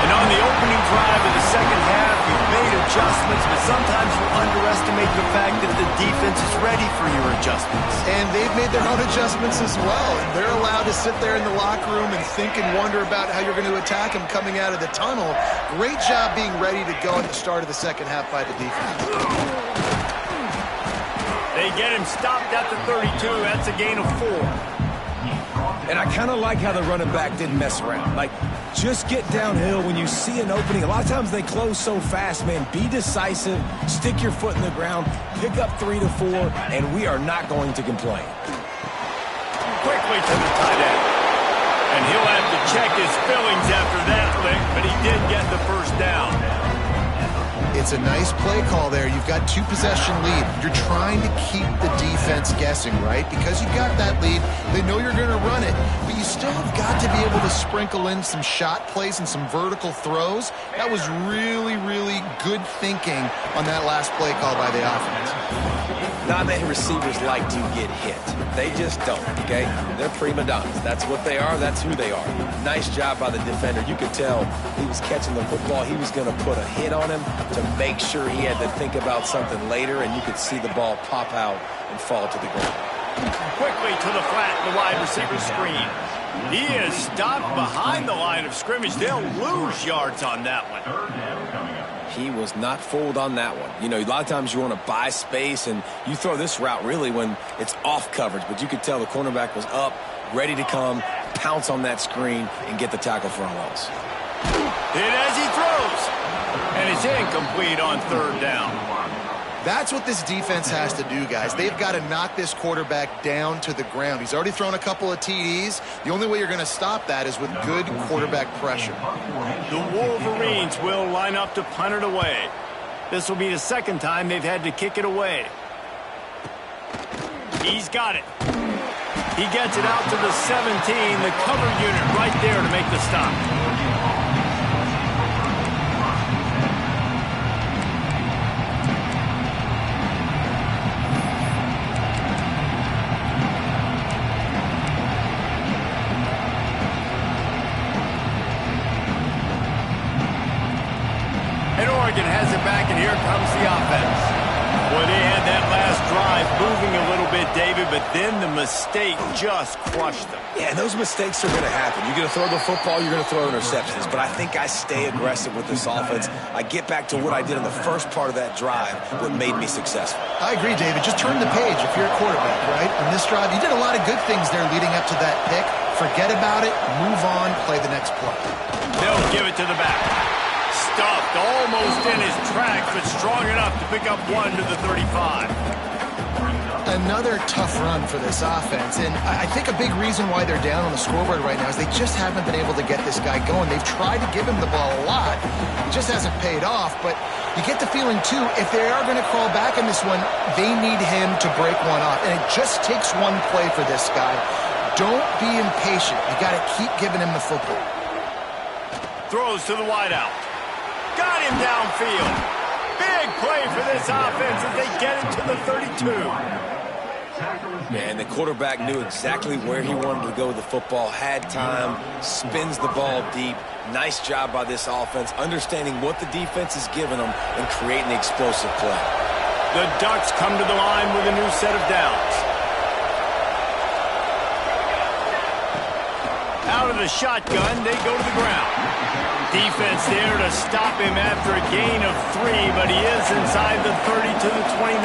And on the opening drive of the 2nd half, you've made adjustments, but sometimes you underestimate the fact that the defense is ready for your adjustments. And they've made their own adjustments as well. And they're allowed to sit there in the locker room and think and wonder about how you're going to attack them coming out of the tunnel. Great job being ready to go at the start of the 2nd half by the defense. They get him stopped at the 32. That's a gain of 4. And I kind of like how the running back didn't mess around. Like, just get downhill when you see an opening. A lot of times they close so fast, man. Be decisive, stick your foot in the ground, pick up 3 to 4, and we are not going to complain. Quickly to the tight end. And he'll have to check his fillings after that lick, but he did get the 1st down. It's a nice play call there. You've got 2-possession lead. You're trying to keep the defense guessing, right? Because you've got that lead, they know you're going to run it, but you still have got to be able to sprinkle in some shot plays and some vertical throws. That was really, really good thinking on that last play call by the offense. Not many receivers like to get hit. They just don't, okay? They're prima donnas. That's what they are. That's who they are. Nice job by the defender. You could tell he was catching the football. He was going to put a hit on him to make sure he had to think about something later, and you could see the ball pop out and fall to the ground. Quickly to the flat, the wide receiver screen. He is stopped behind the line of scrimmage. They'll lose yards on that one. He was not fooled on that one. You know, a lot of times you want to buy space, and you throw this route really when it's off coverage, but you could tell the cornerback was up, ready to come, pounce on that screen, and get the tackle for a loss. Hit as he throws. And it's incomplete on 3rd down. That's what this defense has to do, guys. They've got to knock this quarterback down to the ground. He's already thrown a couple of TDs. The only way you're going to stop that is with good quarterback pressure. The Wolverines will line up to punt it away. This will be the second time they've had to kick it away. He's got it. He gets it out to the 17, the cover unit right there to make the stop. And Oregon has it back, and here comes the offense. Boy, they had that last drive moving a little bit, David, but then the mistake just crushed them. Yeah, and those mistakes are going to happen. You're going to throw the football, you're going to throw interceptions. But I think I stay aggressive with this offense. I get back to what I did in the first part of that drive that made me successful. I agree, David. Just turn the page if you're a quarterback, right? On this drive, you did a lot of good things there leading up to that pick. Forget about it, move on, play the next play. They'll give it to the back. Stuffed almost in his tracks, but strong enough to pick up one to the 35. Another tough run for this offense, and I think a big reason why they're down on the scoreboard right now is they just haven't been able to get this guy going. They've tried to give him the ball a lot. It just hasn't paid off, but you get the feeling, too, if they are going to crawl back in this one, they need him to break one off, and it just takes one play for this guy. Don't be impatient. You got to keep giving him the football. Throws to the wideout. Got him downfield. Big play for this offense as they get it to the 32. Man, the quarterback knew exactly where he wanted to go with the football, had time, spins the ball deep. Nice job by this offense, understanding what the defense is giving them and creating the explosive play. The Ducks come to the line with a new set of downs. Out of the shotgun, they go to the ground. Defense there to stop him after a gain of 3, but he is inside the 30 to the 29.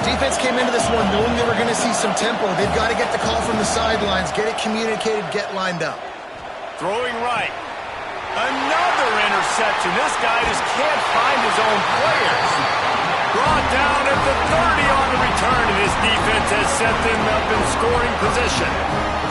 Defense came into this one knowing they were going to see some tempo. They've got to get the call from the sidelines, get it communicated, get lined up. Throwing right. Another interception. This guy just can't find his own players. Brought down at the 30 on the return, and his defense has set them up in scoring position.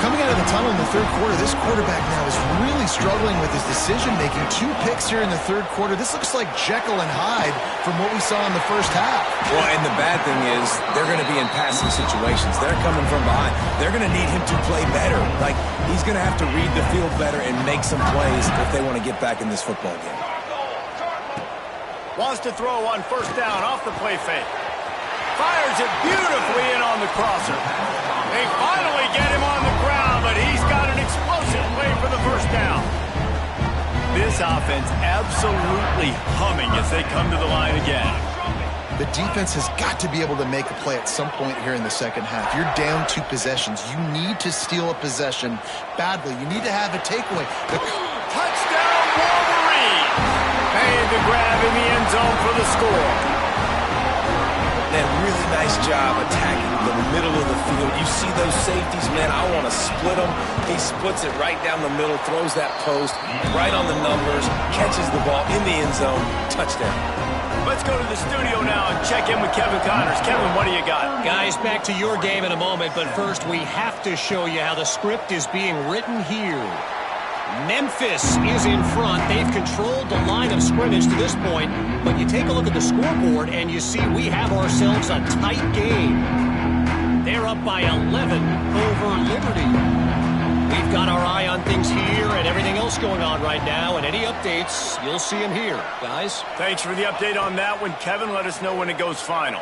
Coming out of the tunnel in the third quarter, this quarterback now is really struggling with his decision-making. 2 picks here in the third quarter. This looks like Jekyll and Hyde from what we saw in the first half. Well, and the bad thing is they're going to be in passing situations. They're coming from behind. They're going to need him to play better. Like, he's going to have to read the field better and make some plays if they want to get back in this football game. Wants to throw on first down off the play fake. Fires it beautifully in on the crosser. They finally get him on the ground, but he's got an explosive play for the first down. This offense absolutely humming as they come to the line again. The defense has got to be able to make a play at some point here in the second half. You're down 2 possessions. You need to steal a possession badly. You need to have a takeaway. Touchdown, Wolverine! Made the grab in the end zone for the score. Man, really nice job attacking the middle of the field. You see those safeties, man, I want to split them. He splits it right down the middle, throws that post, right on the numbers, catches the ball in the end zone, touchdown. Let's go to the studio now and check in with Kevin Connors. Kevin, what do you got? Guys, back to your game in a moment, but first we have to show you how the script is being written here. Memphis is in front. They've controlled the line of scrimmage to this point, but you take a look at the scoreboard and you see we have ourselves a tight game. They're up by 11 over Liberty. We've got our eye on things here and everything else going on right now, and any updates, you'll see them here. Guys? Thanks for the update on that one, Kevin. Let us know when it goes final.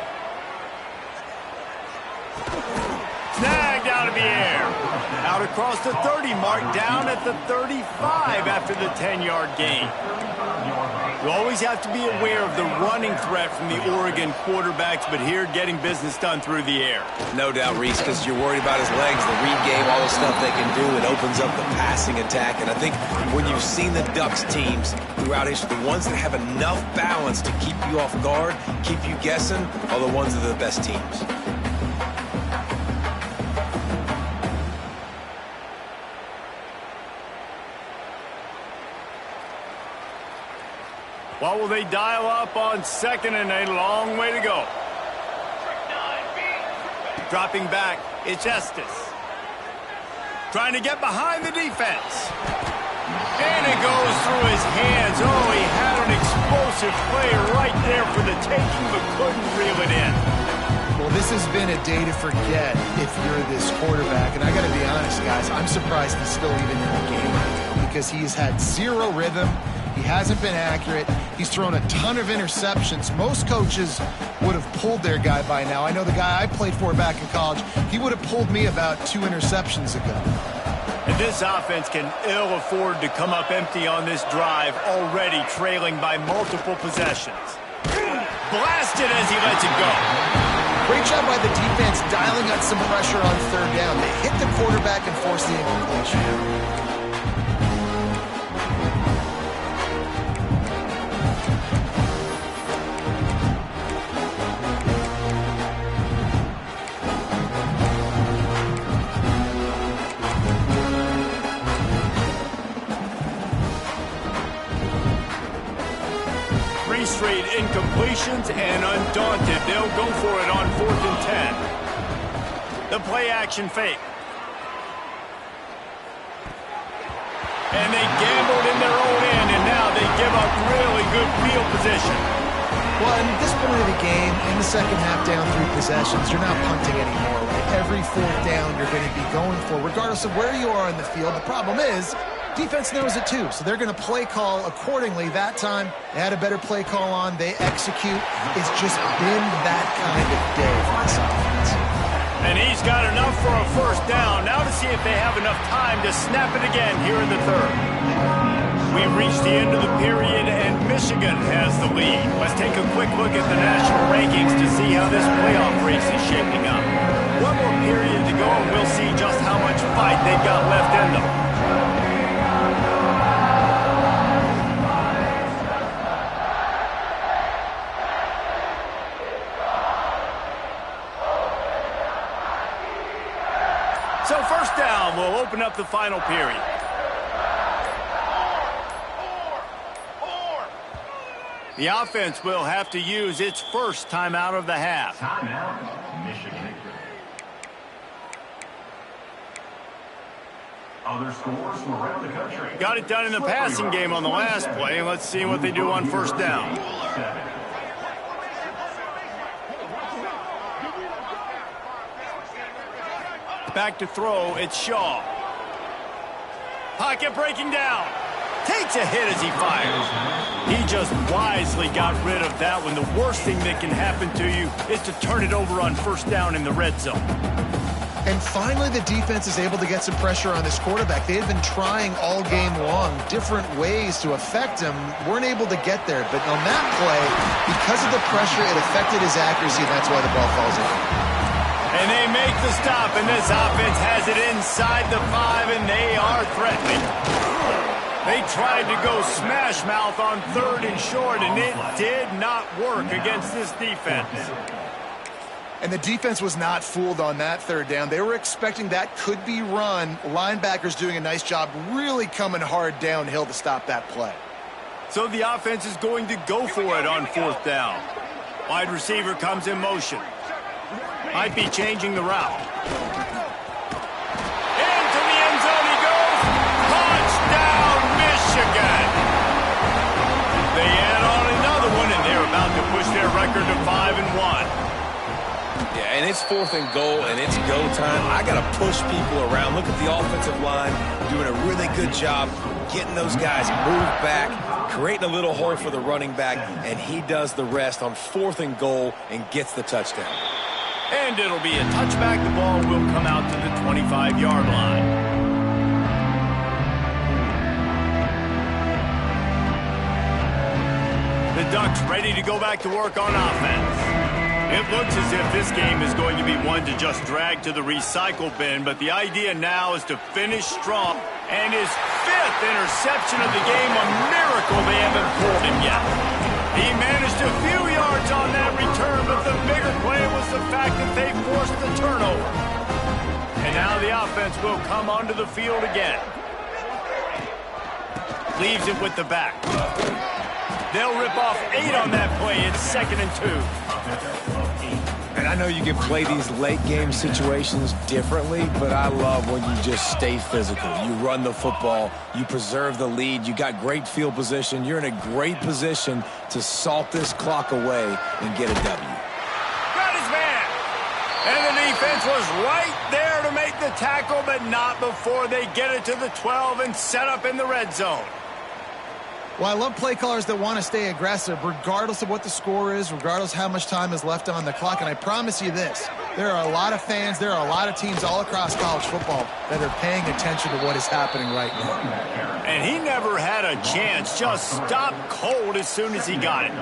Snagged out of the air. Out across the 30 mark, down at the 35 after the 10-yard gain. You always have to be aware of the running threat from the Oregon quarterbacks, but here getting business done through the air. No doubt, Reese, because you're worried about his legs, the read game, all the stuff they can do. It opens up the passing attack. And I think when you've seen the Ducks teams throughout history, the ones that have enough balance to keep you off guard, keep you guessing, are the ones that are the best teams. What will they dial up on second and a long way to go? Dropping back, it's Estes. Trying to get behind the defense. And it goes through his hands. Oh, he had an explosive play right there for the taking, but couldn't reel it in. Well, this has been a day to forget if you're this quarterback. And I got to be honest, guys, I'm surprised he's still even in the game right now because he's had zero rhythm. He hasn't been accurate. He's thrown a ton of interceptions. Most coaches would have pulled their guy by now. I know the guy I played for back in college, he would have pulled me about 2 interceptions ago. And this offense can ill afford to come up empty on this drive, already trailing by multiple possessions. Blasted as he lets it go. Great job by the defense dialing up some pressure on third down. They hit the quarterback and forced the incompletion. Straight incompletions, and undaunted, they'll go for it on 4th and 10. The play action fake. And they gambled in their own end, and now they give up really good field position. Well, at this point of the game, in the second half down 3 possessions, you're not punting anymore, right? Every 4th down you're going to be going for, regardless of where you are in the field. The problem is, defense knows it too, so they're going to play call accordingly. That time, they had a better play call on. They execute. It's just been that kind of day for this offense. And he's got enough for a first down. Now to see if they have enough time to snap it again here in the third. We've reached the end of the period, and Michigan has the lead. Let's take a quick look at the national rankings to see how this playoff race is shaping up. One more period to go, and we'll see just how much fight they've got left in them. So first down, we'll open up the final period. The offense will have to use its first timeout of the half. Timeout, Michigan. Other scores from around the country. Got it done in the passing game on the last play. Let's see what they do on first down. Back to throw, it's Shaw. Pocket breaking down. Takes a hit as he fires. He just wisely got rid of that one. The worst thing that can happen to you is to turn it over on first down in the red zone. And finally, the defense is able to get some pressure on this quarterback. They had been trying all game long different ways to affect him. Weren't able to get there. But on that play, because of the pressure, it affected his accuracy, and that's why the ball falls in. And they make the stop, and this offense has it inside the 5, and they are threatening. They tried to go smash mouth on 3rd and short, and it did not work against this defense. And the defense was not fooled on that 3rd down. They were expecting that could be run. Linebackers doing a nice job really coming hard downhill to stop that play. So the offense is going to go for it on 4th down. Wide receiver comes in motion. Might be changing the route. Into the end zone he goes. Touchdown, Michigan. They add on another one, and they're about to push their record to 5-1. Yeah, and it's 4th and goal, and it's go time. I got to push people around. Look at the offensive line doing a really good job getting those guys moved back, creating a little hole for the running back, and he does the rest on 4th and goal and gets the touchdown. And it'll be a touchback. The ball will come out to the 25-yard line. The Ducks ready to go back to work on offense. It looks as if this game is going to be one to just drag to the recycle bin, but the idea now is to finish strong. And his 5th interception of the game, a miracle they haven't pulled him yet. He managed a few yards on that return, but the bigger play was the fact that they forced the turnover. And now the offense will come onto the field again. Leaves it with the back. They'll rip off 8 on that play. It's 2nd and 2. And I know you can play these late game situations differently, but I love when you just stay physical. You run the football, you preserve the lead, you got great field position, you're in a great position to salt this clock away and get a W. Got his man. And the defense was right there to make the tackle, but not before they get it to the 12 and set up in the red zone. Well, I love play callers that want to stay aggressive regardless of what the score is, regardless how much time is left on the clock. And I promise you this, there are a lot of fans, there are a lot of teams all across college football that are paying attention to what is happening right now. And he never had a chance, just stopped cold as soon as he got it.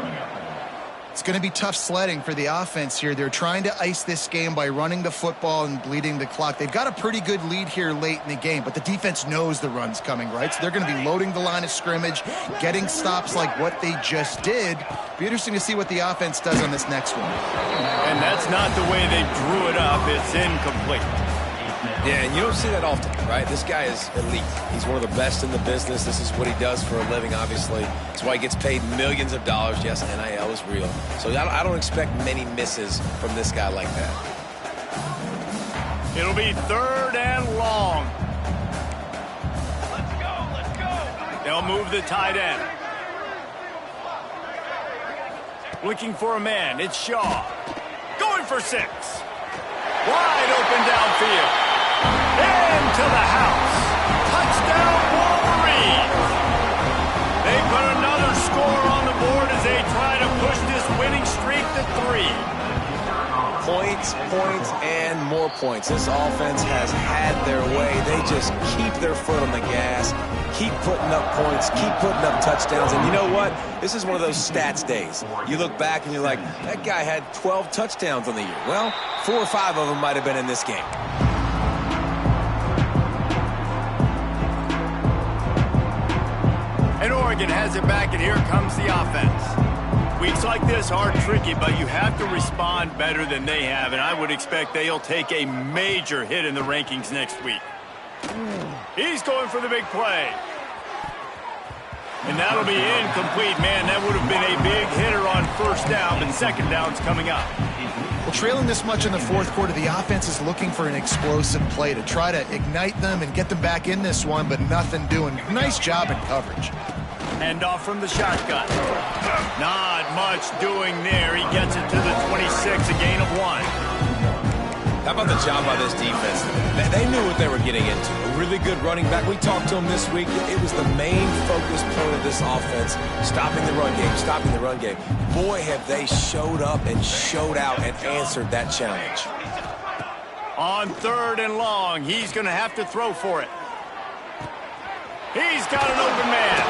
It's going to be tough sledding for the offense here. They're trying to ice this game by running the football and bleeding the clock. They've got a pretty good lead here late in the game, but the defense knows the run's coming, right? So they're going to be loading the line of scrimmage, getting stops like what they just did. Be interesting to see what the offense does on this next one. And that's not the way they drew it up. It's incomplete. Yeah, and you don't see that often, right? This guy is elite. He's one of the best in the business. This is what he does for a living, obviously. That's why he gets paid millions of dollars. Yes, NIL is real. So I don't expect many misses from this guy like that. It'll be 3rd and long. Let's go. They'll move the tight end. Looking for a man. It's Shaw. Going for 6. Wide open downfield. Into the house. Touchdown, Wolverines. They put another score on the board as they try to push this winning streak to 3. Points, and more points. This offense has had their way. They just keep their foot on the gas, keep putting up points, keep putting up touchdowns. And you know what? This is one of those stats days. You look back and you're like, that guy had 12 touchdowns on the year. Well, 4 or 5 of them might have been in this game. And Oregon has it back, and here comes the offense. Weeks like this are tricky, but you have to respond better than they have, and I would expect they'll take a major hit in the rankings next week. He's going for the big play. And that'll be incomplete. Man, that would have been a big hitter on 1st down, but 2nd down's coming up. Well, trailing this much in the 4th quarter, the offense is looking for an explosive play to try to ignite them and get them back in this one, but nothing doing. Nice job in coverage. Hand off from the shotgun. Not much doing there. He gets it to the 26, a gain of 1. How about the job by this defense? They knew what they were getting into. A really good running back. We talked to him this week. It was the main focus point of this offense, stopping the run game. Boy, have they showed up and showed out and answered that challenge. On 3rd and long, he's going to have to throw for it. He's got an open man.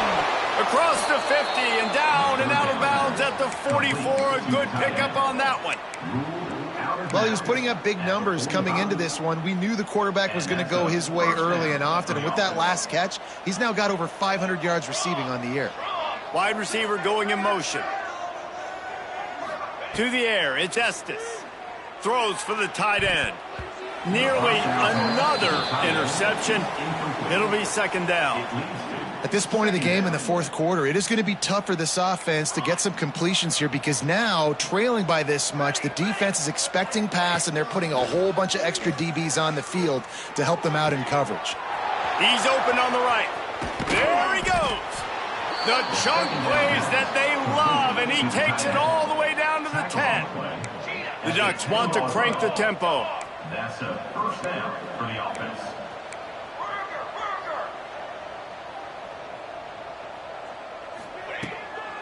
Across the 50 and down and out of bounds at the 44. A good pickup on that one. Well, he was putting up big numbers coming into this one. We knew the quarterback was going to go his way early and often. And with that last catch, he's now got over 500 yards receiving on the year. Wide receiver going in motion. To the air, it's Estes. Throws for the tight end. Nearly another interception. It'll be 2nd down. At this point of the game in the 4th quarter, it is going to be tough for this offense to get some completions here because now, trailing by this much, the defense is expecting pass and they're putting a whole bunch of extra DBs on the field to help them out in coverage. He's open on the right. There he goes. The chunk plays that they love, and he takes it all the way down to the 10. The Ducks want to crank the tempo. That's a 1st down for the offense.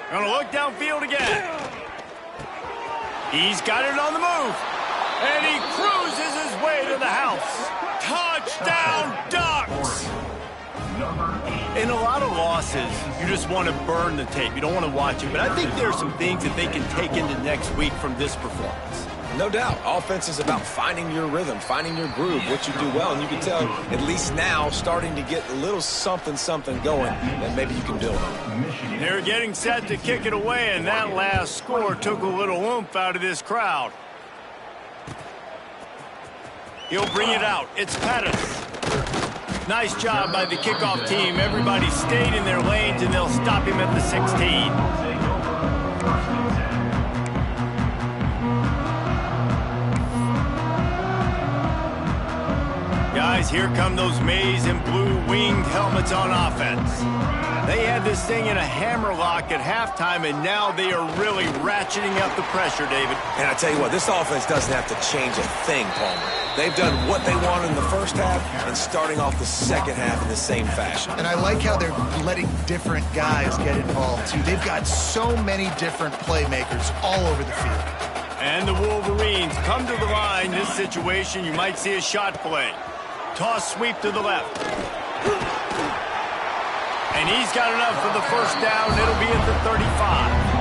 Gonna look downfield again. He's got it on the move. And he cruises his way to the house. Touchdown, Ducks! In a lot of losses, you just want to burn the tape. You don't want to watch it. But I think there are some things that they can take into next week from this performance. No doubt. Offense is about finding your rhythm, finding your groove, what you do well. And you can tell, at least now, starting to get a little something going that maybe you can build on. They're getting set to kick it away, and that last score took a little oomph out of this crowd. He'll bring it out. It's Pettis. Nice job by the kickoff team. Everybody stayed in their lanes, and they'll stop him at the 16. Guys, here come those maize and blue winged helmets on offense. They had this thing in a hammerlock at halftime, and now they are really ratcheting up the pressure, David. And I tell you what, this offense doesn't have to change a thing, Palmer. They've done what they wanted in the first half and starting off the second half in the same fashion. And I like how they're letting different guys get involved, too. They've got so many different playmakers all over the field. And the Wolverines come to the line. This situation, you might see a shot play. Toss sweep to the left. And he's got enough for the first down. It'll be at the 35.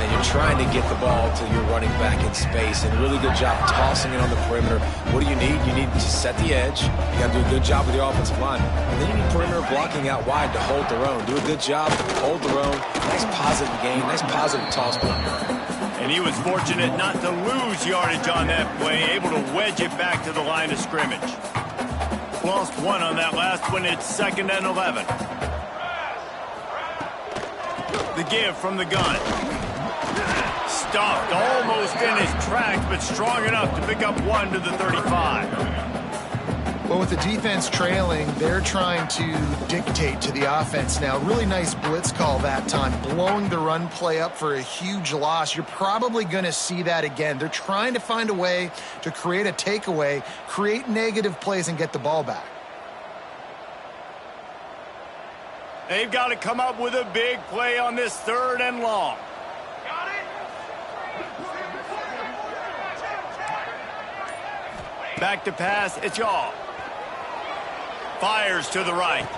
And you're trying to get the ball to your running back in space, and really good job tossing it on the perimeter. What do you need? You need to set the edge. You got to do a good job with your offensive line. And then you need perimeter blocking out wide to hold their own. Do a good job, hold their own. Nice positive game, nice positive toss play. And he was fortunate not to lose yardage on that play, able to wedge it back to the line of scrimmage. Lost one on that last one. It's 2nd and 11. The give from the gun. Stuffed almost in his tracks, but strong enough to pick up one to the 35. Well, with the defense trailing, they're trying to dictate to the offense now. Really nice blitz call that time, blowing the run play up for a huge loss. You're probably going to see that again. They're trying to find a way to create a takeaway, create negative plays, and get the ball back. They've got to come up with a big play on this 3rd and long. Back to pass, it's Yaw. Fires to the right.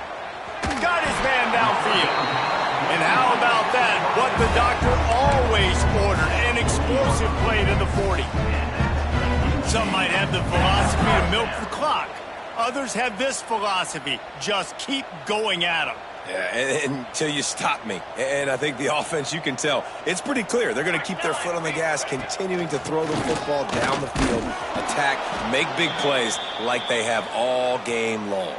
Got his man downfield. And how about that? What the doctor always ordered, an explosive play to the 40. Some might have the philosophy to milk the clock. Others have this philosophy, just keep going at them. Yeah, until you stop me. And I think the offense, you can tell, it's pretty clear. They're going to keep their foot on the gas, continuing to throw the football down the field, attack, make big plays like they have all game long.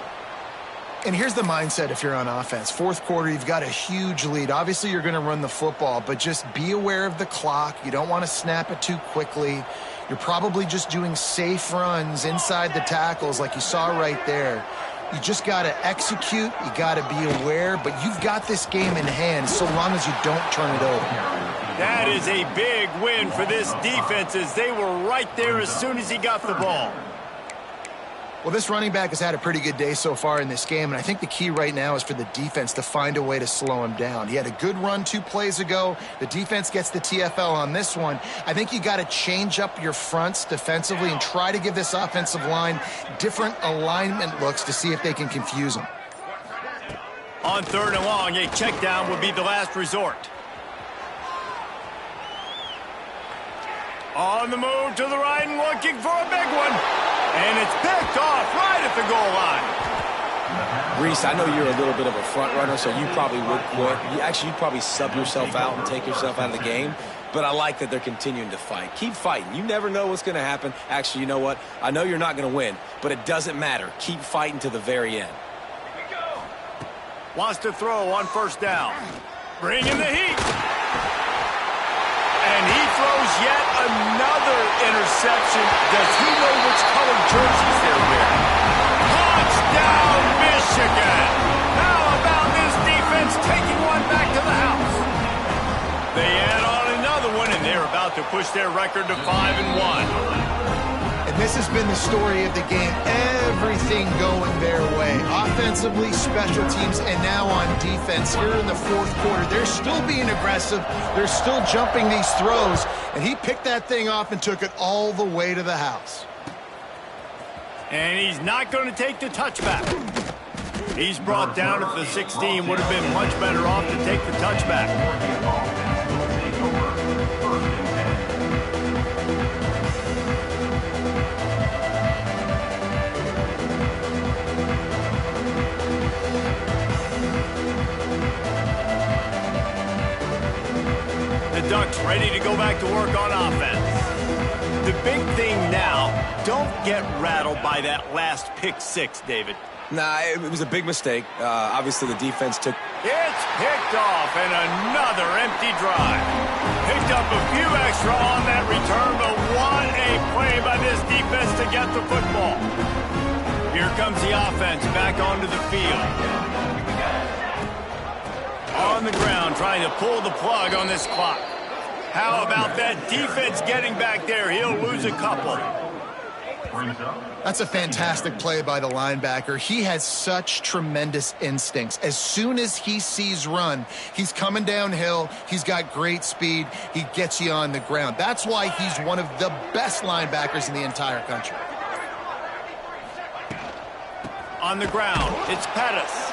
And here's the mindset if you're on offense. 4th quarter, you've got a huge lead. Obviously, you're going to run the football, but just be aware of the clock. You don't want to snap it too quickly. You're probably just doing safe runs inside the tackles like you saw right there. You just got to execute. You got to be aware, but you've got this game in hand so long as you don't turn it over. That is a big win for this defense as they were right there as soon as he got the ball. Well, this running back has had a pretty good day so far in this game, and I think the key right now is for the defense to find a way to slow him down. He had a good run 2 plays ago. The defense gets the TFL on this one. I think you got to change up your fronts defensively and try to give this offensive line different alignment looks to see if they can confuse him. On 3rd and long, a check down would be the last resort. On the move to the right and looking for a big one. And it's picked off right at the goal line. Reese, I know you're a little bit of a front runner, so you probably would quit. You'd probably sub yourself out and take yourself out of the game. But I like that they're continuing to fight. Keep fighting. You never know what's going to happen. Actually, you know what? I know you're not going to win, but it doesn't matter. Keep fighting to the very end. Wants to throw on 1st down. Bring in the heat. And he throws yet another interception. Does he know which colored jerseys they're wearing? Touchdown, Michigan! How about this defense taking one back to the house? They add on another one, and they're about to push their record to 5-1. And this has been the story of the game. Everything going their way. Offensively, special teams, and now on defense here in the 4th quarter. They're still being aggressive. They're still jumping these throws. And he picked that thing off and took it all the way to the house. And he's not going to take the touchback. He's brought down at the 16. Would have been much better off to take the touchback. Ducks ready to go back to work on offense. The big thing now, don't get rattled by that last pick 6, David. Nah, it was a big mistake. Obviously, the defense took... It's picked off, and another empty drive. Picked up a few extra on that return, but what a play by this defense to get the football. Here comes the offense back onto the field. On the ground, trying to pull the plug on this clock. How about that defense getting back there? He'll lose a couple. That's a fantastic play by the linebacker. He has such tremendous instincts. As soon as he sees run, he's coming downhill. He's got great speed. He gets you on the ground. That's why he's one of the best linebackers in the entire country. On the ground, it's Pettis.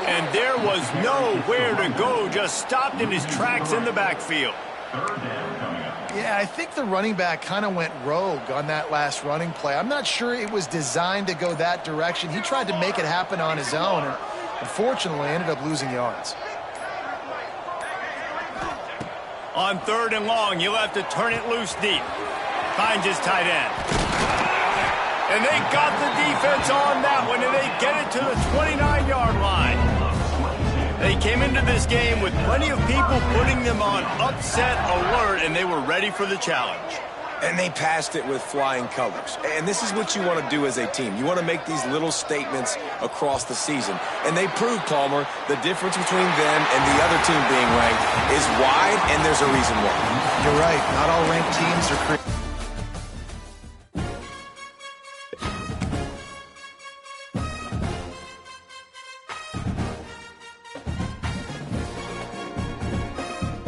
And there was nowhere to go, just stopped in his tracks in the backfield. Yeah, I think the running back kind of went rogue on that last running play. I'm not sure it was designed to go that direction. He tried to make it happen on his own, and unfortunately ended up losing yards. On 3rd and long, you'll have to turn it loose deep. Finds his tight end. And they got the defense on that one, and they get it to the 29-yard line. They came into this game with plenty of people putting them on upset alert, and they were ready for the challenge. And they passed it with flying colors. And this is what you want to do as a team. You want to make these little statements across the season. And they proved, Palmer, the difference between them and the other team being ranked is wide, and there's a reason why. You're right. Not all ranked teams are created.